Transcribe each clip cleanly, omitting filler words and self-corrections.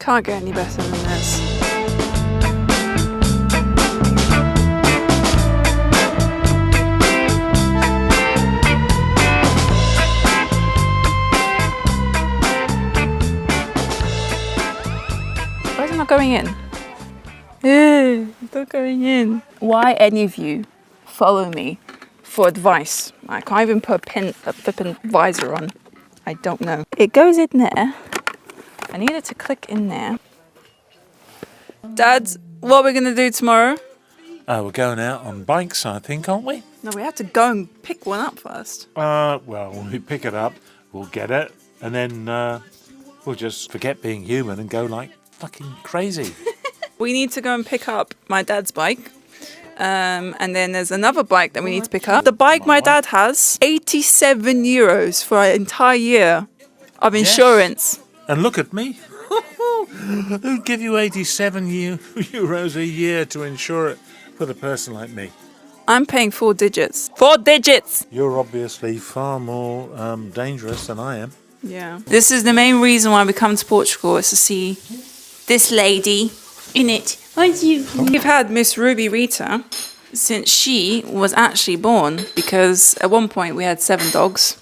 Can't get any better than this. Why is it not going in? It's not going in. Why any of you follow me for advice? I can't even put a flippin' visor on. I don't know. It goes in there. I need it to click in there. Dad, what are we gonna do tomorrow? We're going out on bikes, I think, aren't we? No, we have to go and pick one up first. Well, when we pick it up, we'll get it, and then we'll just forget being human and go like fucking crazy. We need to go and pick up my dad's bike. And then there's another bike that we need to pick up. The bike my dad has, 87 euros for an entire year of insurance. Yes. And look at me. Who'd give you 87 euros a year to insure it for a person like me? I'm paying 4 digits. 4 digits! You're obviously far more dangerous than I am. Yeah. This is the main reason why we come to Portugal, is to see this lady in it. We've had Miss Ruby Rita since she was actually born, because at one point we had 7 dogs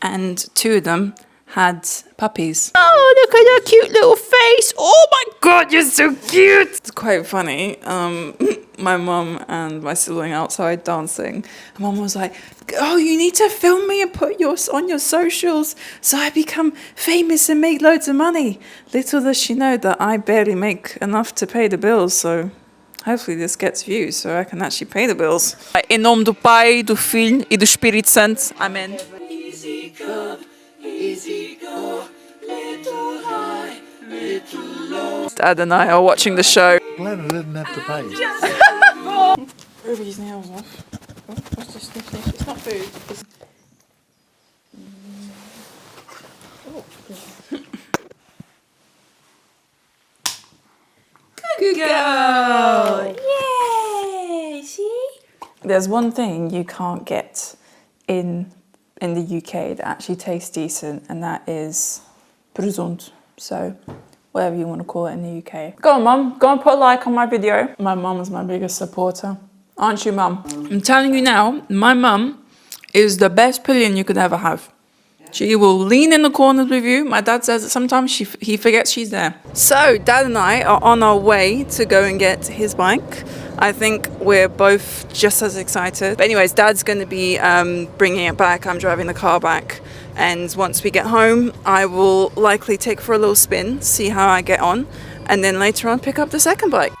and 2 of them had puppies. Oh, look at her cute little face. Oh my God, you're so cute. It's quite funny. My mum and my sibling outside dancing. And Mum was like, oh, you need to film me and put yours on your socials so I become famous and make loads of money. Little does she know that I barely make enough to pay the bills, so hopefully this gets views so I can actually pay the bills. Em nome do Pai, do Filho e do Espírito Santo. Amen. Easy come, easy go, little high, little low. Dad and I are watching the show. Glad I didn't have to pay. Ruby's nails off. Oh, what's this sniff? It's not food. It's... Good girl! Yay! See? There's one thing you can't get in the UK that actually tastes decent, and that is presunto. So, whatever you want to call it in the UK. Go on, Mum. Go and put a like on my video. My mum is my biggest supporter. Aren't you, Mum? I'm telling you now, my mum is the best pillion you could ever have. She will lean in the corners with you. My dad says that sometimes he forgets she's there. So, Dad and I are on our way to go and get his bike. I think we're both just as excited. But anyways, Dad's going to be bringing it back. I'm driving the car back. And once we get home, I will likely take for a little spin, see how I get on, and then later on pick up the second bike.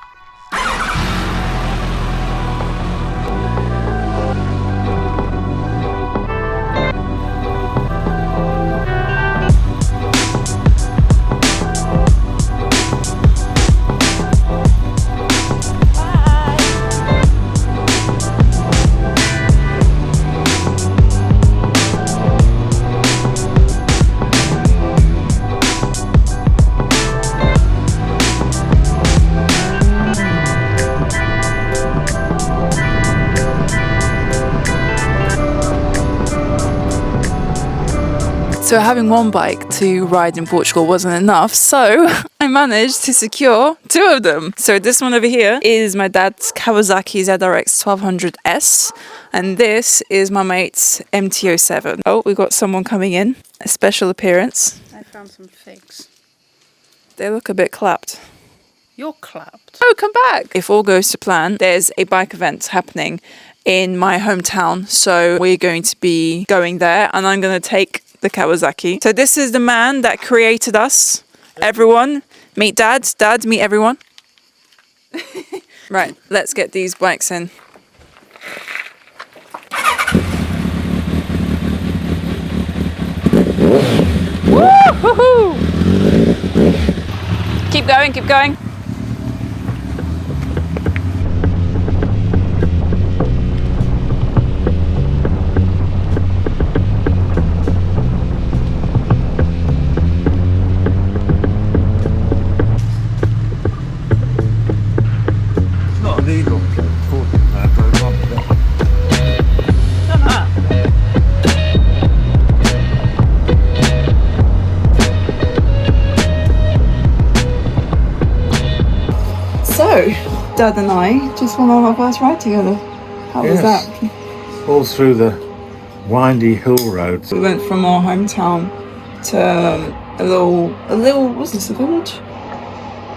So having one bike to ride in Portugal wasn't enough, so I managed to secure 2 of them. So this one over here is my dad's Kawasaki ZRX1200S, and this is my mate's MT-07. Oh, we got someone coming in, a special appearance. I found some figs. They look a bit clapped. You're clapped. Oh, come back! If all goes to plan, there's a bike event happening in my hometown, so we're going to be going there, and I'm going to take the Kawasaki. So this is the man that created us. Everyone, meet Dad. Dad, meet everyone. Right, let's get these bikes in. Woo-hoo-hoo! Keep going, keep going. So, Dad and I just went on our first ride together. How was that? All through the windy hill roads. We went from our hometown to a little, what's this, a village?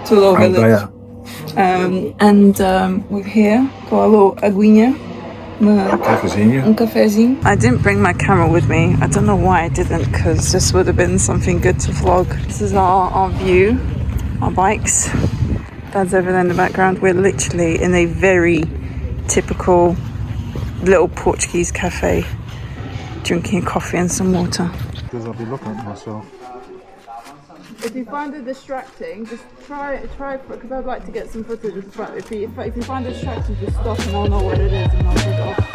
To a little village. We're here, got a little aguinha. Un cafezinho. I didn't bring my camera with me. I don't know why I didn't, because this would have been something good to vlog. This is our view, our bikes. Dad's over there in the background. We're literally in a very typical little Portuguese cafe, drinking coffee and some water. Because I'll be looking at myself. If you find it distracting, just try because I'd like to get some footage of the front. If you find it distracting, just stop and I'll know what it is and I'll take it off.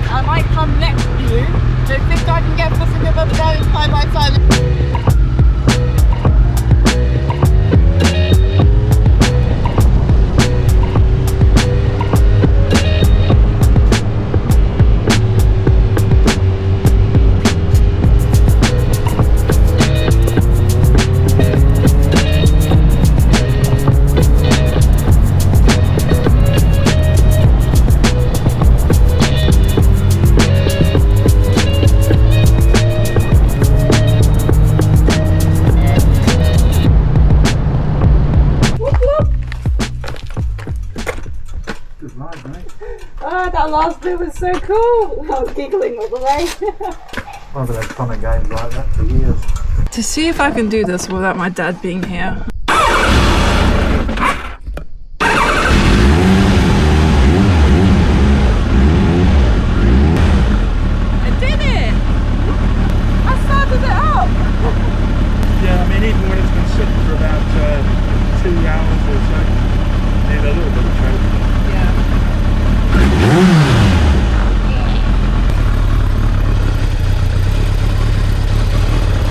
I might come next to you. Do you think I can get footage of us going side by side? That last bit was so cool. I was giggling all the way. I've had fun and games like that for years. To see if I can do this without my dad being here. I did it! I started it up! Yeah, I mean, even when it's been sitting for about 2 hours or so, need a little bit of training. Yeah.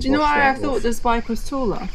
Do you know why I thought this bike was taller?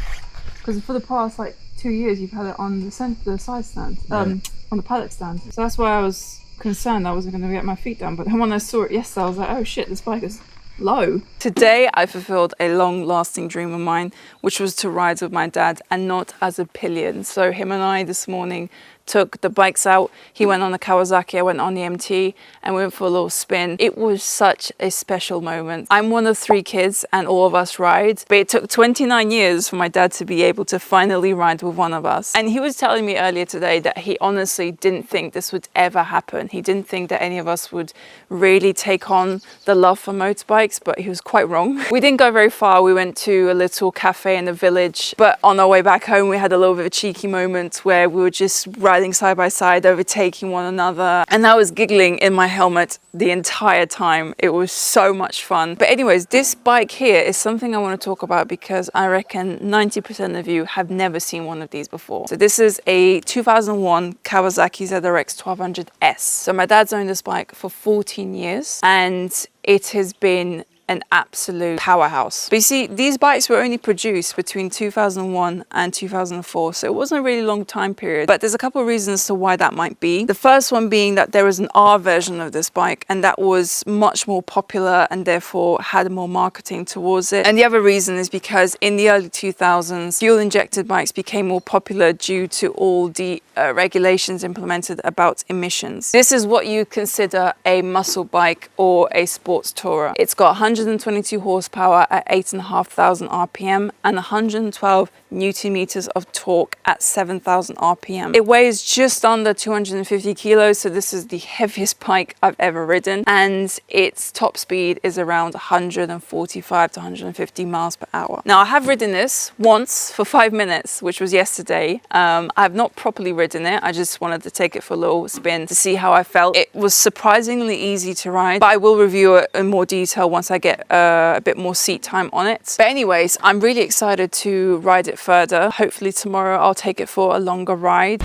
Because for the past 2 years you've had it on the side stand, on the pallet stand. So that's why I was concerned I wasn't going to get my feet down. But then when I saw it yesterday, I was like, oh shit, this bike is low. Today I fulfilled a long-lasting dream of mine, which was to ride with my dad and not as a pillion. So him and I this morning took the bikes out. He went on the Kawasaki, I went on the MT, and we went for a little spin. It was such a special moment. I'm one of 3 kids and all of us ride, but it took 29 years for my dad to be able to finally ride with one of us. And he was telling me earlier today that he honestly didn't think this would ever happen. He didn't think that any of us would really take on the love for motorbikes, but he was quite wrong. We didn't go very far. We went to a little cafe in the village, but on our way back home we had a little bit of a cheeky moment where we were just riding side by side, overtaking one another, and I was giggling in my helmet the entire time. It was so much fun. But anyways, this bike here is something I want to talk about because I reckon 90% of you have never seen one of these before. So this is a 2001 Kawasaki ZRX1200S. So my dad's owned this bike for 14 years and it has been an absolute powerhouse. But you see, these bikes were only produced between 2001 and 2004, so it wasn't a really long time period. But there's a couple of reasons to why that might be. The first one being that there was an R version of this bike, and that was much more popular and therefore had more marketing towards it. And the other reason is because in the early 2000s, fuel-injected bikes became more popular due to all the regulations implemented about emissions. This is what you consider a muscle bike or a sports tourer. It's got 122 horsepower at 8,500 RPM and 112 Newton meters of torque at 7,000 RPM. It weighs just under 250 kilos, so this is the heaviest bike I've ever ridden, and its top speed is around 145 to 150 miles per hour. Now, I have ridden this once for 5 minutes, which was yesterday. I have not properly ridden it. I just wanted to take it for a little spin to see how I felt. It was surprisingly easy to ride, but I will review it in more detail once I get a bit more seat time on it. But anyways, I'm really excited to ride it further. Hopefully tomorrow I'll take it for a longer ride.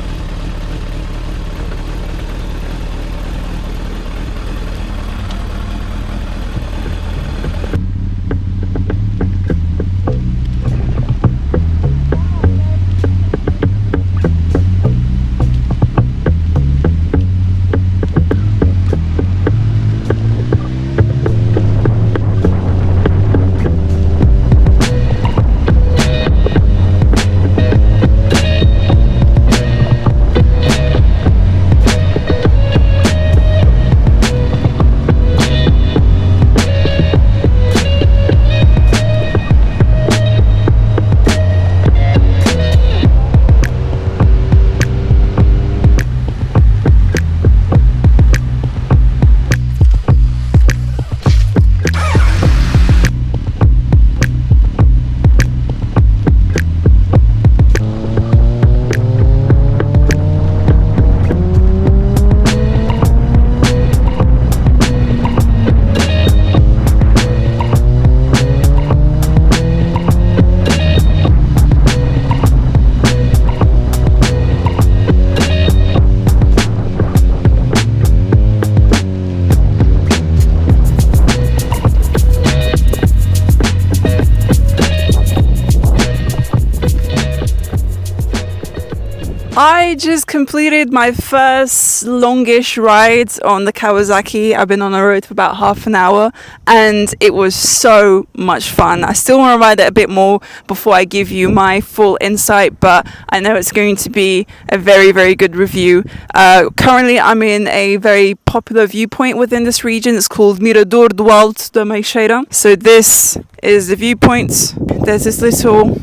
I just completed my first longish ride on the Kawasaki. I've been on the road for about half an hour and it was so much fun. I still want to ride it a bit more before I give you my full insight, but I know it's going to be a very, very good review. Currently, I'm in a very popular viewpoint within this region. It's called Mirador do Alto da Meixeira. So this is the viewpoint. There's this little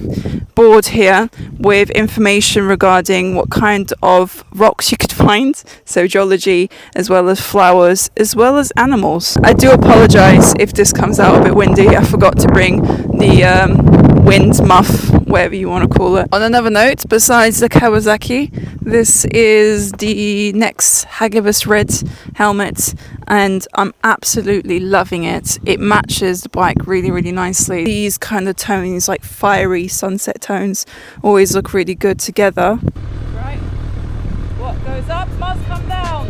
board here with information regarding what kind of rocks you could find, so geology as well as flowers as well as animals. I do apologize if this comes out a bit windy. I forgot to bring the wind muff, whatever you want to call it. On another note, besides the Kawasaki, this is the next Hagibis red helmet and I'm absolutely loving it. It matches the bike really, really nicely. These kind of tones, like fiery sunset tones, always look really good together. Right, what goes up must come down.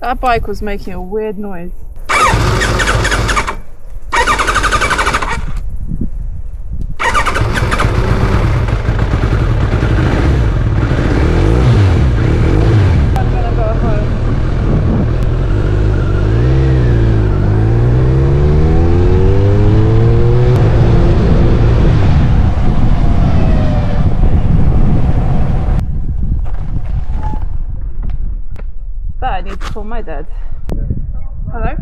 That bike was making a weird noise. I need to call my dad. Hello?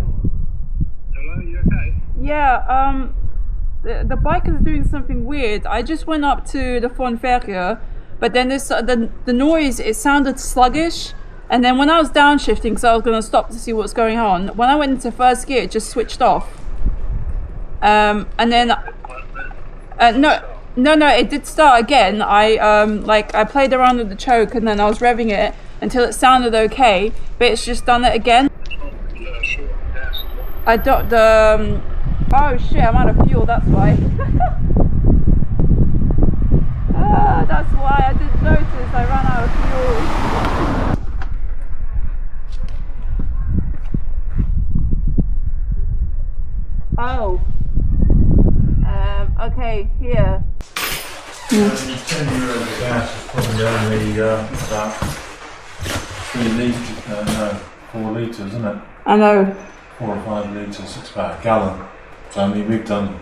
Hello, you okay? Yeah, the bike is doing something weird. I just went up to the Fonferria, but then this the noise, it sounded sluggish. And then when I was downshifting, because I was going to stop to see what's going on, when I went into first gear, it just switched off. And then no, it did start again. I played around with the choke and then I was revving it until it sounded okay, but it's just done it again. I don't oh shit, I'm out of fuel, that's why. That's why I didn't notice I ran out of fuel. Oh. Okay, here. 10 euros of gas is probably only about 3 litres, no, 4 litres, isn't it? I know. 4 or 5 litres, it's about a gallon. So I mean, we've done.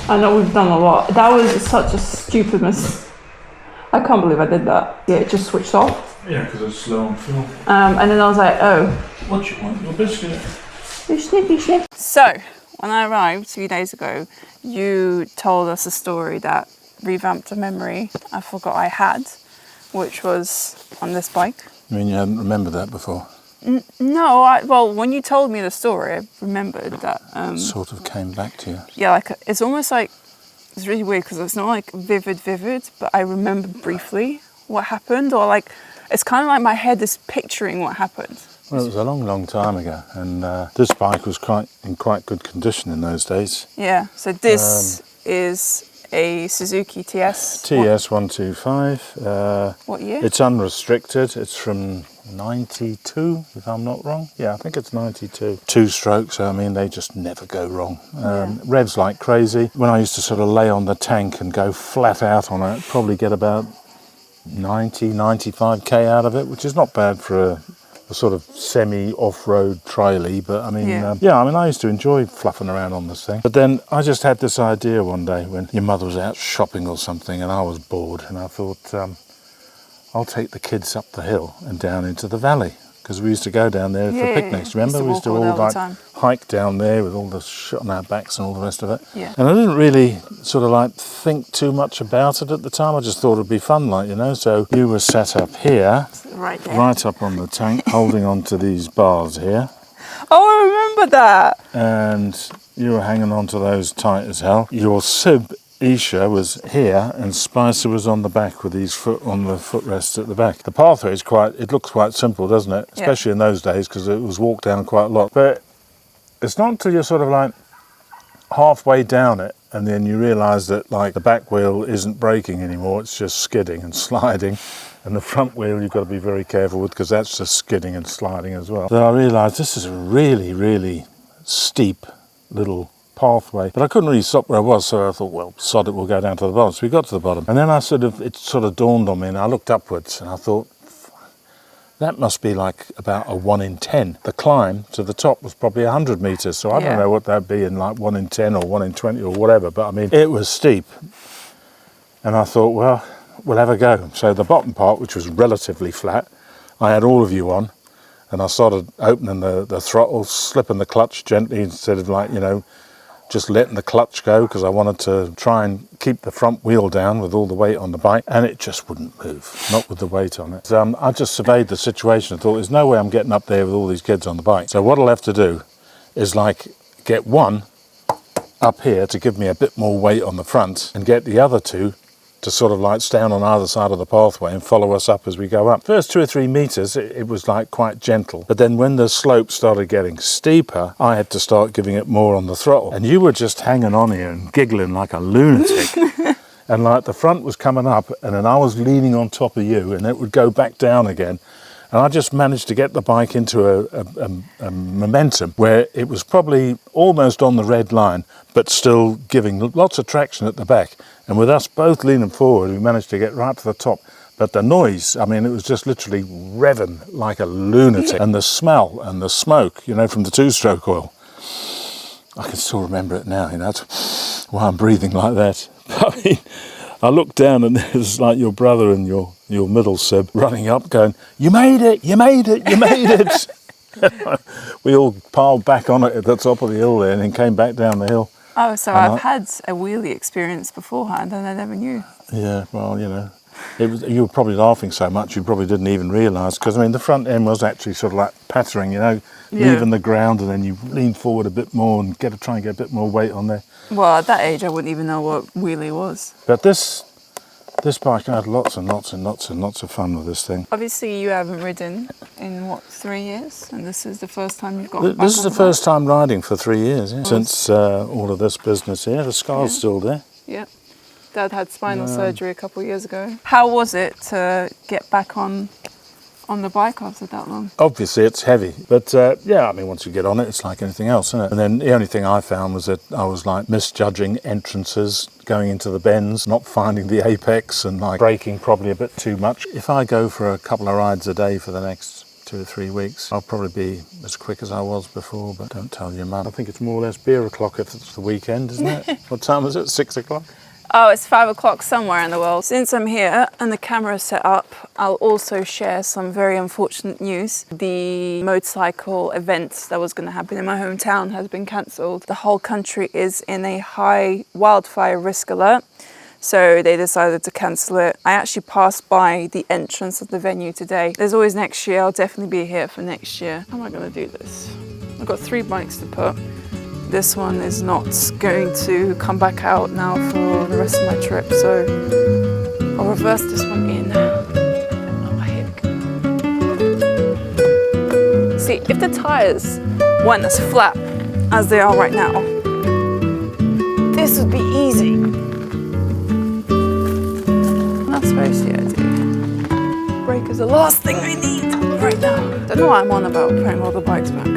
I know we've done a lot. That was such a stupid mistake. I can't believe I did that. Yeah, it just switched off. Yeah, because it's slow on fuel. And then I was like, oh. What you want? Your biscuit? Biscuit. So, when I arrived 2 days ago, you told us a story that revamped a memory I forgot I had, which was on this bike. You mean you hadn't remembered that before? No, well, when you told me the story, I remembered that. Sort of came back to you. Yeah, like it's almost like, it's really weird because it's not like vivid, but I remember briefly what happened, or like, it's kind of like my head is picturing what happened. Well, it was a long, long time ago, and this bike was in quite good condition in those days. Yeah, so this is a Suzuki TS. TS125. What year? It's unrestricted. It's from 92, if I'm not wrong. Yeah, I think it's 92. 2-strokes, I mean, they just never go wrong. Revs like crazy. When I used to sort of lay on the tank and go flat out on it, probably get about 90, 95k out of it, which is not bad for a sort of semi-off-road traily, but I mean, I used to enjoy fluffing around on this thing. But then I just had this idea one day when your mother was out shopping or something and I was bored, and I thought, I'll take the kids up the hill and down into the valley, because we used to go down there for picnics. Remember, we used to all like hike down there with all the shit on our backs and all the rest of it. Yeah. And I didn't really sort of like think too much about it at the time. I just thought it'd be fun, like, you know. So you were set up here, Right there. right up on the tank, holding on to these bars here, Oh, I remember that. and you were hanging on to those tight as hell. Your sib Isha was here and Spicer was on the back with his foot on the footrests at the back. The pathway is it looks quite simple, doesn't it? Especially in those days, because it was walked down quite a lot. But it's not until you're sort of like halfway down it and then you realise that like the back wheel isn't braking anymore, it's just skidding and sliding. And the front wheel you've got to be very careful with because that's just skidding and sliding as well. So I realised this is a really, really steep little pathway, but I couldn't really stop where I was, so I thought, well, sod it, we'll go down to the bottom. So we got to the bottom, and then it sort of dawned on me, and I looked upwards, and I thought, that must be like about a 1 in 10. The climb to the top was probably 100 metres, so I don't know what that'd be in like 1 in 10 or 1 in 20 or whatever, but I mean, it was steep. And I thought, well, we'll have a go. So the bottom part, which was relatively flat, I had all of you on, and I started opening the throttle, slipping the clutch gently instead of like, you know, just letting the clutch go because I wanted to try and keep the front wheel down with all the weight on the bike, and it just wouldn't move, not with the weight on it. I just surveyed the situation and thought, there's no way I'm getting up there with all these kids on the bike. So what I'll have to do is like get one up here to give me a bit more weight on the front and get the other two to sort of like stand on either side of the pathway and follow us up as we go up. First 2 or 3 meters, it was like quite gentle. But then when the slope started getting steeper, I had to start giving it more on the throttle. And you were just hanging on here and giggling like a lunatic. And like the front was coming up and then I was leaning on top of you and it would go back down again. And I just managed to get the bike into a momentum where it was probably almost on the red line, but still giving lots of traction at the back. And with us both leaning forward, we managed to get right to the top. But the noise, I mean, it was just literally revving like a lunatic. And the smell and the smoke, you know, from the two-stroke oil. I can still remember it now, you know, that's why I'm breathing like that. I mean, I looked down and there's like your brother and your middle sib running up going, you made it, you made it, you made it. We all piled back on it at the top of the hill there and then came back down the hill. Oh, so I've had a wheelie experience beforehand and I never knew. Yeah, well, you know, you were probably laughing so much you probably didn't even realise, because I mean the front end was actually sort of like pattering, you know, leaving the ground, and then you lean forward a bit more and try and get a bit more weight on there. Well, at that age I wouldn't even know what wheelie was. But this bike, I had lots and lots and lots and lots of fun with this thing. Obviously you haven't ridden in, what, 3 years? And this is the first time you've got back This is the on first time riding for 3 years, yeah. Since all of this business here. The scar's still there. Yeah. Dad had spinal surgery a couple of years ago. How was it to get back on the bike after that long? Obviously it's heavy, but yeah, I mean, once you get on it, it's like anything else, isn't it? And then the only thing I found was that I was like misjudging entrances, going into the bends, not finding the apex, and like braking probably a bit too much. If I go for a couple of rides a day for the next 2 or 3 weeks, I'll probably be as quick as I was before, but don't tell your mum. I think it's more or less beer o'clock if it's the weekend, isn't it? What time is it? 6 o'clock? Oh, it's 5 o'clock somewhere in the world. Since I'm here and the camera's set up, I'll also share some very unfortunate news. The motorcycle event that was going to happen in my hometown has been cancelled. The whole country is in a high wildfire risk alert, so they decided to cancel it. I actually passed by the entrance of the venue today. There's always next year. I'll definitely be here for next year. How am I going to do this? I've got 3 bikes to put. This one is not going to come back out now for the rest of my trip, so I'll reverse this one in. Oh, here we go. See, if the tyres weren't as flat as they are right now, this would be easy. That's very CID. Brake is the last thing I need right now. Don't know what I'm on about putting all the bikes back.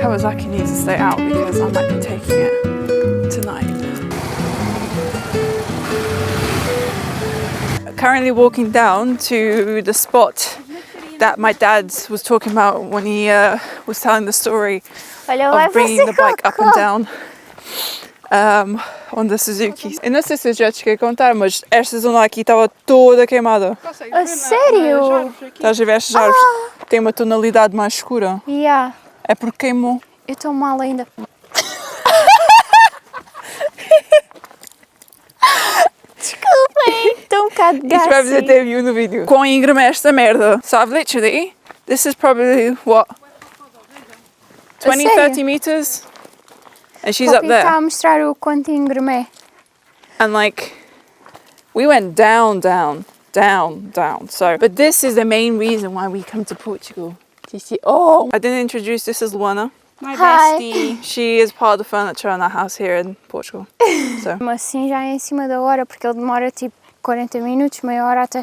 Kawasaki needs to stay out because I might be taking it tonight. Currently walking down to the spot that my dad was talking about when he was telling the story of bringing the bike up and down. onde a Suzuki. Eu não sei se eu já te cheguei a contar, mas esta zona aqui estava toda queimada. A sério? Estás a ver estas árvores? Tem uma tonalidade mais escura. Yeah. É porque queimou. Eu estou mal ainda. Desculpem, estou um bocado de Isto vai fazer gassy. até view no vídeo. Quão íngreme é esta merda? So I've literally, this is probably, what? 20, sério? 30 meters? And she's O up Papi está there. a mostrar o quanto íngreme é. And like, we went down, down, down, down. So, but this is the main reason why we come to Portugal. Do you see? Oh, I didn't introduce, this is Luana. My Hi. bestie. She is part of the furniture in our house here in Portugal. So, Mas assim já é em cima da hora, porque ele demora tipo 40 minutos, meia hora até...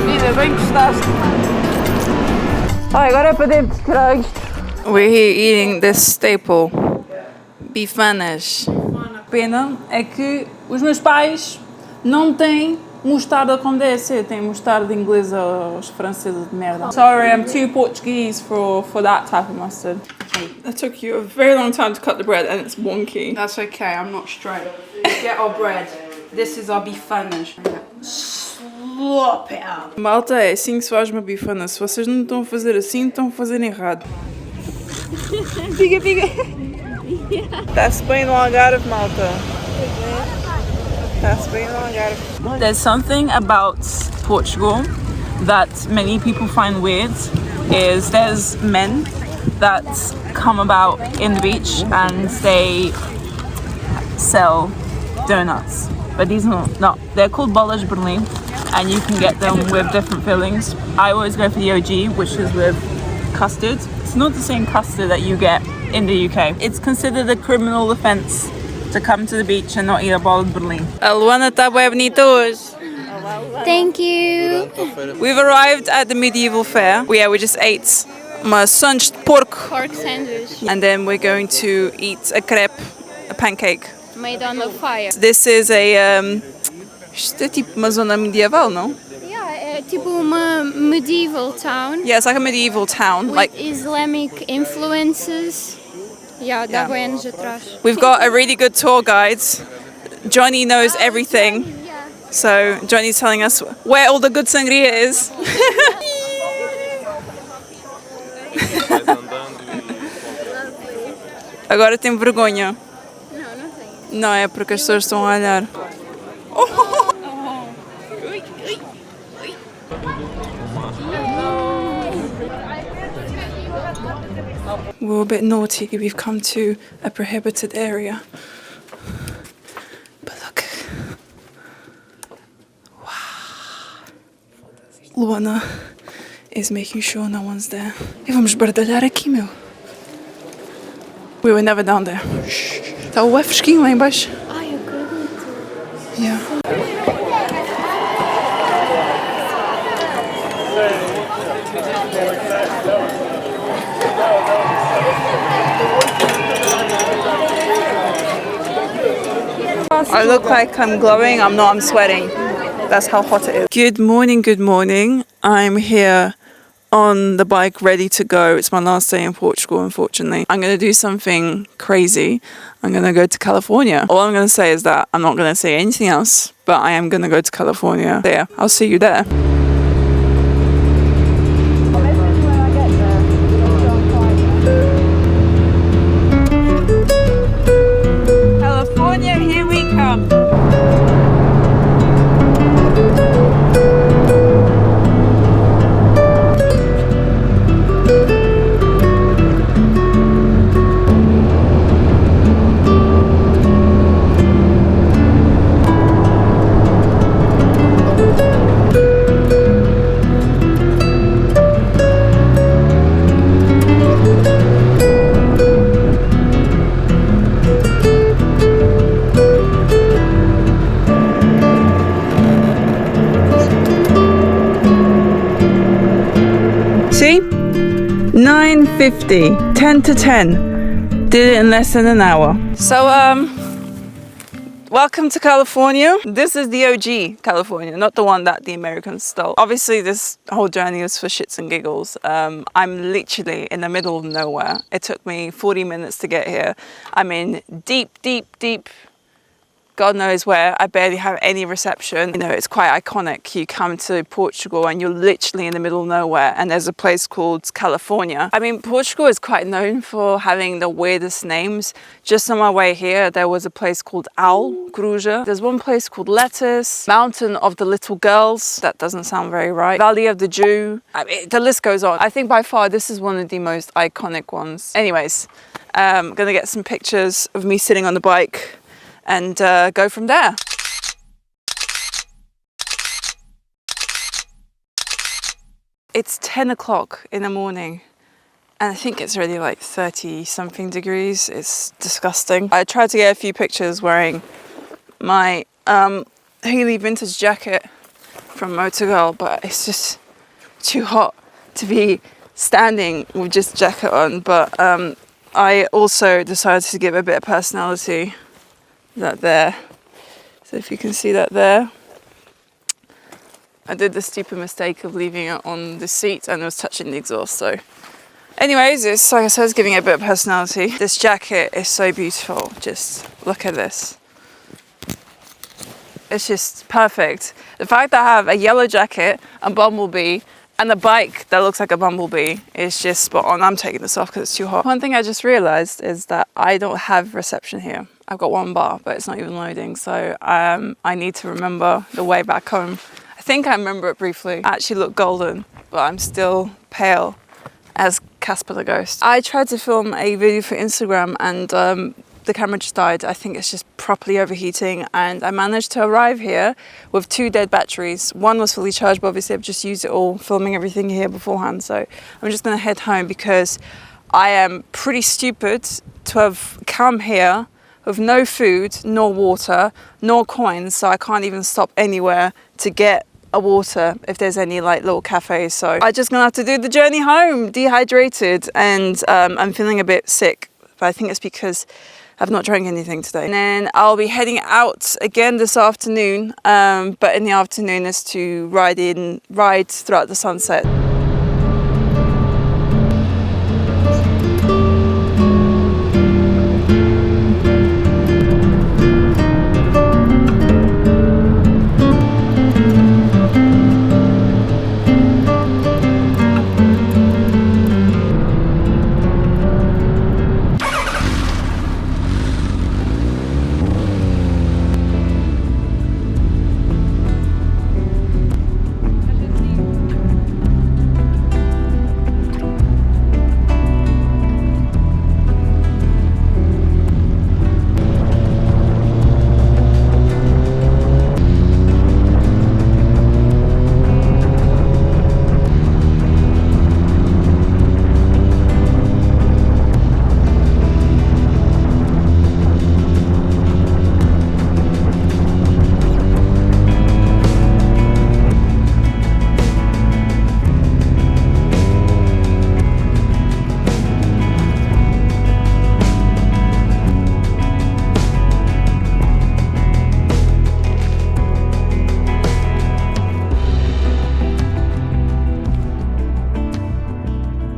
Vida, bem gostaste. Ai, agora é para dentro, caralho. We're here eating this staple, bifanas. Pena é que os meus pais não têm mostarda como deve ser, têm mostarda inglesa aos franceses de merda. Sorry, I'm too Portuguese for that type of mustard. It took you a very long time to cut the bread and it's wonky. That's okay, I'm not straight. Get our bread. This is our bifanas. Slop it up. Malta, é assim que se faz uma bifana. Se vocês não estão a fazer assim, estão a fazer errado. Pica, pica. Está-se bem no Algarve, malta. Está-se bem no Algarve. There's something about Portugal that many people find weird. Is there's men that come about in the beach and they sell donuts. But these are not. They're called bolas Berlin, and you can get them with different fillings. I always go for the OG, which is with custard. It's not the same custard that you get in the UK. It's considered a criminal offence to come to the beach and not eat a bola Berlin. A Luana está bem bonita hoje. Thank you. We've arrived at the medieval fair. We just ate uma sandes de porco, Pork sandwich and then we're going to eat a crepe, a pancake. made on the fire. This is isto é tipo uma zona medieval, não? Yeah, é tipo uma medieval town Yeah, it's like a medieval town. with Like Islamic influences. Yeah, dá Yeah. bem anos atrás. we've got a really good tour guide. Johnny knows everything. Yeah. So Johnny's telling us where all the good sangria is. Agora tem vergonha. Não, não tenho. Não é porque as pessoas estão a olhar. We're a bit naughty. We've come to a prohibited area. But look. Wow. Luana is making sure no one's there. E vamos bardalhar aqui, meu. We were never down there. Está o fresquinho lá embaixo. Ai, acredito. Yeah. I look like I'm glowing. I'm not. I'm sweating. That's how hot it is. Good morning. Good morning. I'm here on the bike ready to go. It's my last day in Portugal, unfortunately. I'm going to do something crazy. I'm going to go to California. All I'm going to say is that I'm not going to say anything else, but I am going to go to California. There. I'll see you there. California, here we come. 9:50, 10 to 10. Did it in less than an hour. So, welcome to California. This is the OG California, not the one that the Americans stole. Obviously, this whole journey was for shits and giggles. I'm literally in the middle of nowhere. It took me 40 minutes to get here. I'm in deep, God knows where. I barely have any reception. You know, it's quite iconic. You come to Portugal and you're literally in the middle of nowhere, and there's a place called California. I mean, Portugal is quite known for having the weirdest names. Just on my way here, there was a place called Coruja. There's one place called Lettuce, Mountain of the Little Girls. That doesn't sound very right. Valley of the Jew. I mean, the list goes on. I think by far this is one of the most iconic ones. Anyways, I'm gonna get some pictures of me sitting on the bike and go from there. It's 10 o'clock in the morning and I think it's already like 30 something degrees. It's disgusting. I tried to get a few pictures wearing my Healy vintage jacket from Portugal, but it's just too hot to be standing with just jacket on. But I also decided to give a bit of personality. That there, so if you can see that there, I did the stupid mistake of leaving it on the seat and it was touching the exhaust. So anyways, it's like I said, it's giving it a bit of personality. This jacket is so beautiful. Just look at this. It's just perfect. The fact that I have a yellow jacket, a bumblebee, and a bike that looks like a bumblebee is just spot on. I'm taking this off because it's too hot. One thing I just realized is that I don't have reception here. I've got one bar, but it's not even loading. So I need to remember the way back home. I think I remember it briefly. I actually look golden, but I'm still pale as Casper the Ghost. I tried to film a video for Instagram and the camera just died. I think it's just properly overheating, and I managed to arrive here with 2 dead batteries. One was fully charged, but obviously I've just used it all filming everything here beforehand. So I'm just gonna head home because I am pretty stupid to have come here with no food, nor water, nor coins, so I can't even stop anywhere to get a water if there's any like little cafes. So I'm just gonna have to do the journey home, dehydrated, and I'm feeling a bit sick, but I think it's because I've not drank anything today. And then I'll be heading out again this afternoon, but in the afternoon is to ride throughout the sunset.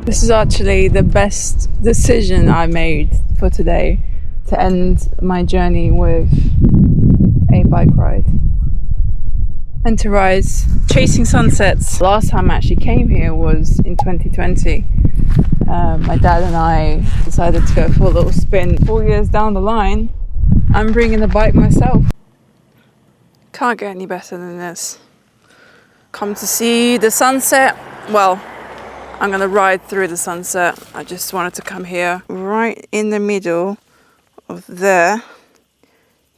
This is actually the best decision I made for today, to end my journey with a bike ride and to rise chasing sunsets. Last time I actually came here was in 2020. My dad and I decided to go for a little spin. 4 years down the line, I'm bringing the bike myself. Can't get any better than this. Come to see the sunset. Well, I'm gonna ride through the sunset. I just wanted to come here. Right in the middle of there,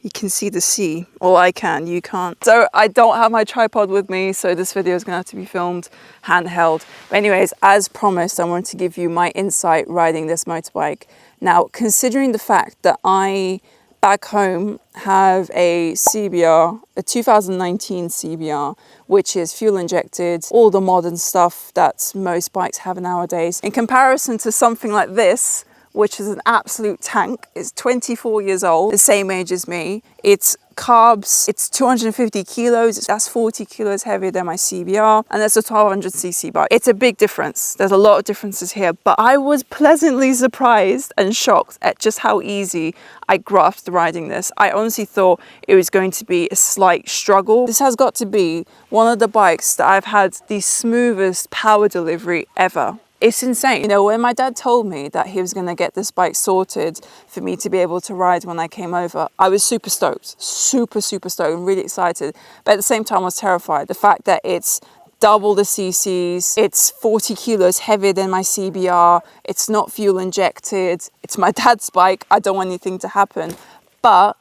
you can see the sea. Well, I can, you can't. So I don't have my tripod with me, so this video is gonna have to be filmed handheld. But anyways, as promised, I wanted to give you my insight riding this motorbike. Now, considering the fact that I back home have a CBR, a 2019 CBR, which is fuel injected, all the modern stuff that most bikes have nowadays. In comparison to something like this, which is an absolute tank, it's 24 years old, the same age as me. It's carbs, it's 250 kilos, that's 40 kilos heavier than my CBR, and that's a 1200cc bike. It's a big difference. There's a lot of differences here, but I was pleasantly surprised and shocked at just how easy I grasped riding this. I honestly thought it was going to be a slight struggle. This has got to be one of the bikes that I've had the smoothest power delivery ever. It's insane. You know, when my dad told me that he was going to get this bike sorted for me to be able to ride when I came over, I was super stoked, super stoked and really excited. But at the same time, I was terrified. The fact that it's double the cc's, it's 40 kilos heavier than my CBR, it's not fuel injected, it's my dad's bike, I don't want anything to happen. But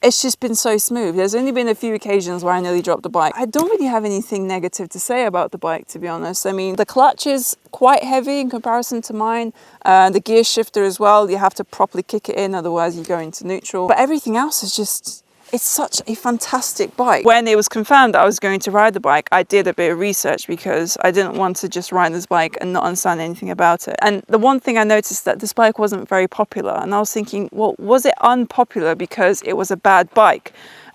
it's just been so smooth. There's only been a few occasions where I nearly dropped the bike. I don't really have anything negative to say about the bike, to be honest. I mean, the clutch is quite heavy in comparison to mine. The gear shifter as well, you have to properly kick it in, otherwise you go into neutral. But everything else is just, it's such a fantastic bike. When it was confirmed that I was going to ride the bike, I did a bit of research because I didn't want to just ride this bike and not understand anything about it. And the one thing I noticed that this bike wasn't very popular. And I was thinking, well, was it unpopular because it was a bad bike?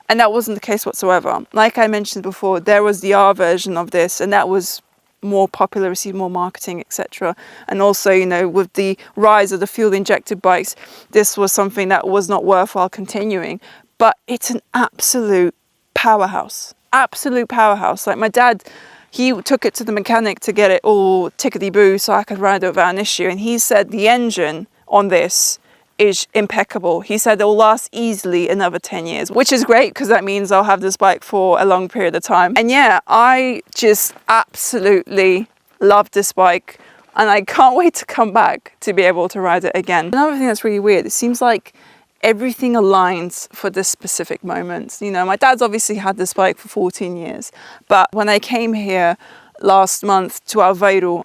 And that wasn't the case whatsoever. Like I mentioned before, there was the R version of this, and that was more popular, received more marketing, etc. And also, you know, with the rise of the fuel injected bikes, this was something that was not worthwhile continuing. But it's an absolute powerhouse, absolute powerhouse. Like my dad, he took it to the mechanic to get it all tickety-boo so I could ride it without an issue. And he said the engine on this is impeccable. He said it will last easily another 10 years, which is great because that means I'll have this bike for a long period of time. And yeah, I just absolutely love this bike and I can't wait to come back to be able to ride it again. Another thing that's really weird, it seems like everything aligns for this specific moment. You know, my dad's obviously had this bike for 14 years, but when I came here last month to Aveiro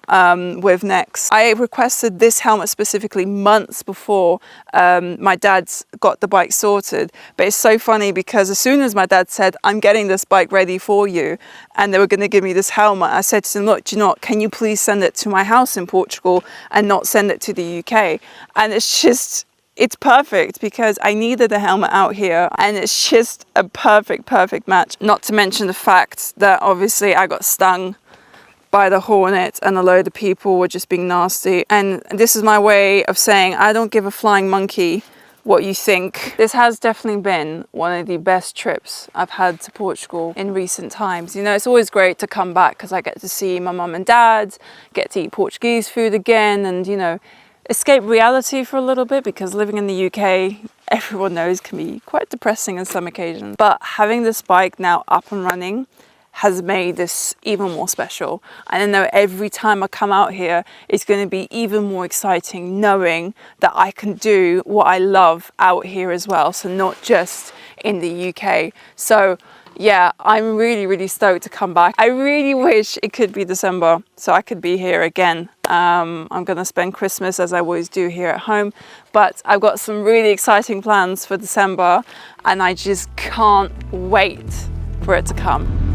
with Nex, I requested this helmet specifically months before my dad's got the bike sorted. But it's so funny because as soon as my dad said, I'm getting this bike ready for you, and they were going to give me this helmet, I said to them, look, do you know what, can you please send it to my house in Portugal and not send it to the UK? And it's perfect because I needed a helmet out here and it's just a perfect match. Not to mention the fact that obviously I got stung by the hornet and a load of people were just being nasty. And this is my way of saying I don't give a flying monkey what you think. This has definitely been one of the best trips I've had to Portugal in recent times. You know, it's always great to come back because I get to see my mum and dad, get to eat Portuguese food again, and you know, escape reality for a little bit because living in the UK, everyone knows, can be quite depressing on some occasions. But having this bike now up and running has made this even more special. And I know every time I come out here, it's going to be even more exciting knowing that I can do what I love out here as well. So not just in the UK. So yeah, I'm really stoked to come back. I really wish it could be December so I could be here again. I'm gonna spend Christmas as I always do here at home, but I've got some really exciting plans for December and I just can't wait for it to come.